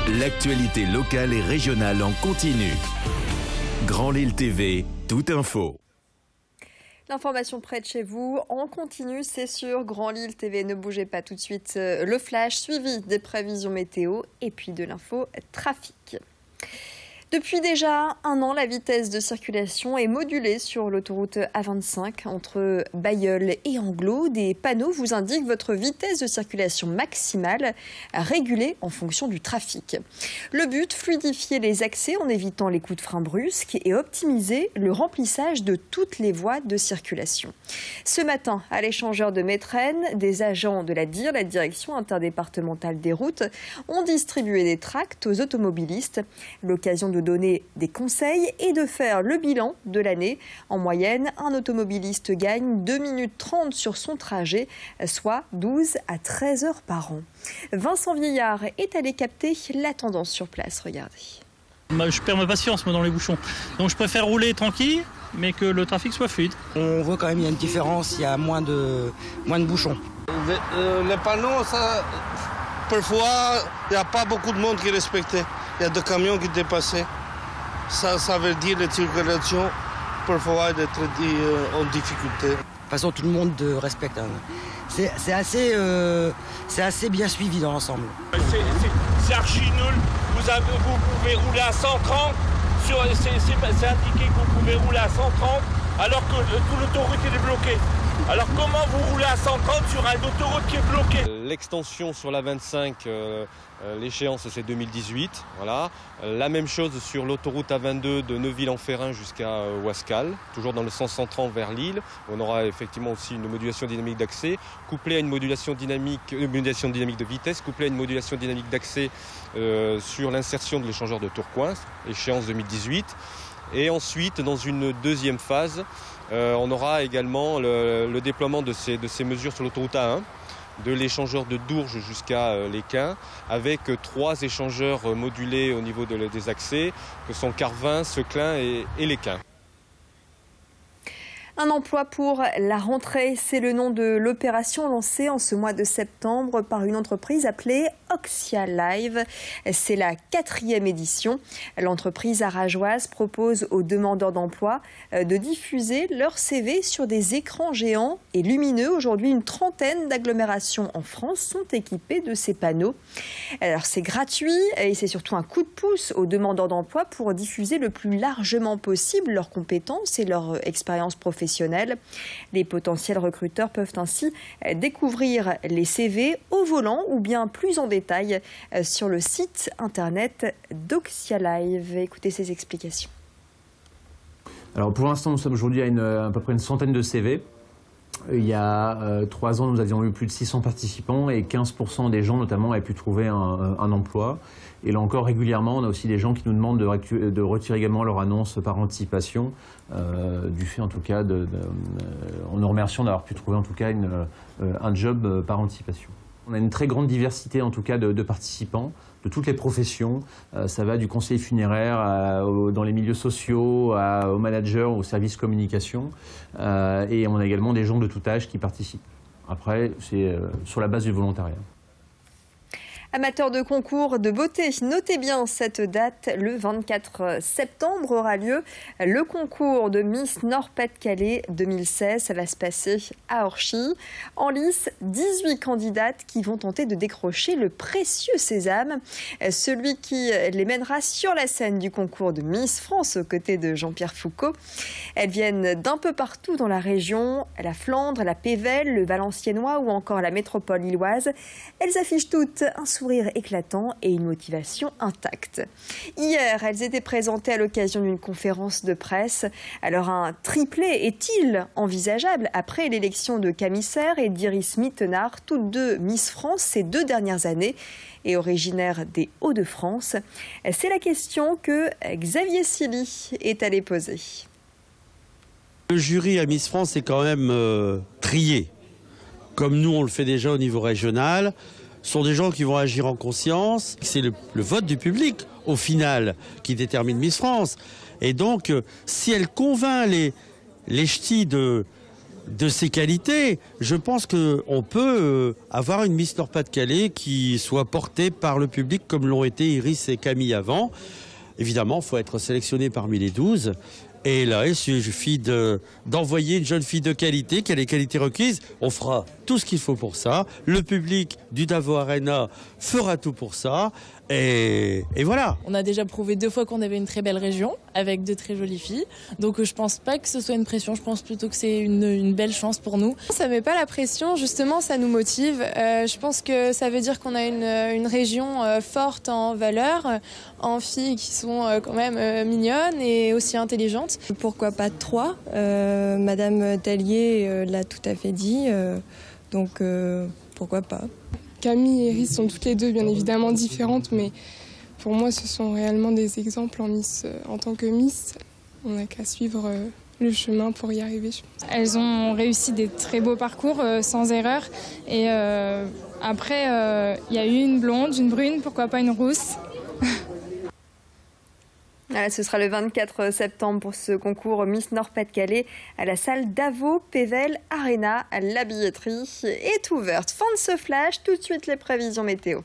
L'actualité locale et régionale en continu. Grand Lille TV, toute info. L'information près de chez vous, en continu, c'est sur Grand Lille TV. Ne bougez pas tout de suite. Le flash suivi des prévisions météo et puis de l'info trafic. Depuis déjà un an, la vitesse de circulation est modulée sur l'autoroute A25 entre Bailleul et Anglo. Des panneaux vous indiquent votre vitesse de circulation maximale régulée en fonction du trafic. Le but, fluidifier les accès en évitant les coups de frein brusques et optimiser le remplissage de toutes les voies de circulation. Ce matin, à l'échangeur de Métrenne, des agents de la DIR, la Direction interdépartementale des routes, ont distribué des tracts aux automobilistes. L'occasion de donner des conseils et de faire le bilan de l'année. En moyenne, un automobiliste gagne 2 minutes 30 sur son trajet, soit 12 à 13 heures par an. Vincent Vieillard est allé capter la tendance sur place. Regardez. Je perds ma patience moi, dans les bouchons. Donc je préfère rouler tranquille, mais que le trafic soit fluide. On voit quand même qu'il y a une différence, il y a moins de bouchons. Les panneaux, ça, parfois, il n'y a pas beaucoup de monde qui respectait. Il y a des camions qui dépassaient. Ça veut dire que la circulation, parfois, est en difficulté. De toute façon, tout le monde respecte. C'est assez bien suivi dans l'ensemble. C'est archi nul. Vous pouvez rouler à 130. C'est indiqué que vous pouvez rouler à 130 alors que toute l'autoroute est bloquée. Alors comment vous roulez à 130 sur une autoroute qui est bloquée? L'extension sur la 25, l'échéance c'est 2018. Voilà. La même chose sur l'autoroute A22 de Neuville-en-Ferrin jusqu'à Ouascal, toujours dans le sens 130 vers Lille. On aura effectivement aussi une modulation dynamique d'accès, couplée à une modulation dynamique de vitesse, couplée à une modulation dynamique d'accès sur l'insertion de l'échangeur de Tourcoing, échéance 2018. Et ensuite, dans une deuxième phase, on aura également le déploiement de ces mesures sur l'autoroute A1, de l'échangeur de Dourges jusqu'à l'Équin, avec 3 échangeurs modulés au niveau des accès, que sont Carvin, Seclin et l'Équin. Un emploi pour la rentrée, c'est le nom de l'opération lancée en ce mois de septembre par une entreprise appelée Oxia Live. C'est la 4e édition. L'entreprise arageoise propose aux demandeurs d'emploi de diffuser leur CV sur des écrans géants et lumineux. Aujourd'hui, une trentaine d'agglomérations en France sont équipées de ces panneaux. Alors c'est gratuit et c'est surtout un coup de pouce aux demandeurs d'emploi pour diffuser le plus largement possible leurs compétences et leur expérience professionnelle. Les potentiels recruteurs peuvent ainsi découvrir les CV au volant ou bien plus en détail sur le site internet d'Oxia Live. Écoutez ces explications. Alors pour l'instant, nous sommes aujourd'hui à peu près une centaine de CV. Il y a 3 ans, nous avions eu plus de 600 participants et 15% des gens notamment avaient pu trouver un emploi. Et là encore, régulièrement, on a aussi des gens qui nous demandent de retirer également leur annonce par anticipation, du fait en tout cas en nous remerciant d'avoir pu trouver en tout cas un job par anticipation. On a une très grande diversité en tout cas de participants, de toutes les professions. Ça va du conseiller funéraire dans les milieux sociaux, aux managers, aux services communication. Et on a également des gens de tout âge qui participent. Après, c'est sur la base du volontariat. Amateurs de concours de beauté, notez bien cette date. Le 24 septembre aura lieu le concours de Miss Nord-Pas-de-Calais 2016. Ça va se passer à Orchy. En lice, 18 candidates qui vont tenter de décrocher le précieux sésame. Celui qui les mènera sur la scène du concours de Miss France aux côtés de Jean-Pierre Foucault. Elles viennent d'un peu partout dans la région, la Flandre, la Pévèle, le Valenciennois ou encore la métropole lilloise. Elles affichent toutes un sourire éclatant et une motivation intacte. Hier, elles étaient présentées à l'occasion d'une conférence de presse. Alors un triplé est-il envisageable après l'élection de Camille Serre et d'Iris Mittenard, toutes deux Miss France ces 2 dernières années et originaires des Hauts-de-France? C'est la question que Xavier Silly est allé poser. Le jury à Miss France est quand même trié, comme nous on le fait déjà au niveau régional. Ce sont des gens qui vont agir en conscience. C'est le vote du public, au final, qui détermine Miss France. Et donc, si elle convainc les ch'tis de de ses qualités. Je pense qu'on peut avoir une Miss Nord-Pas-de-Calais qui soit portée par le public comme l'ont été Iris et Camille avant. Évidemment, il faut être sélectionné parmi les 12. Et là, il suffit d'envoyer une jeune fille de qualité, qui a les qualités requises. On fera tout ce qu'il faut pour ça. Le public du Davo Arena fera tout pour ça. Et voilà. On a déjà prouvé 2 fois qu'on avait une très belle région, avec de très jolies filles. Donc je pense pas que ce soit une pression, je pense plutôt que c'est une belle chance pour nous. Ça met pas la pression, justement, ça nous motive. Je pense que ça veut dire qu'on a une région forte en valeurs, en filles qui sont quand même mignonnes et aussi intelligentes. Pourquoi pas 3 Madame Tellier l'a tout à fait dit, donc pourquoi pas. Camille et Iris sont toutes les deux bien évidemment différentes, mais pour moi ce sont réellement des exemples en tant que Miss. On n'a qu'à suivre le chemin pour y arriver. Elles ont réussi des très beaux parcours sans erreur. Et après, il y a eu une blonde, une brune, pourquoi pas une rousse. Voilà, ce sera le 24 septembre pour ce concours Miss Nord-Pas-de-Calais à la salle Davo Pével Arena. La billetterie est ouverte. Fin de ce flash, tout de suite les prévisions météo.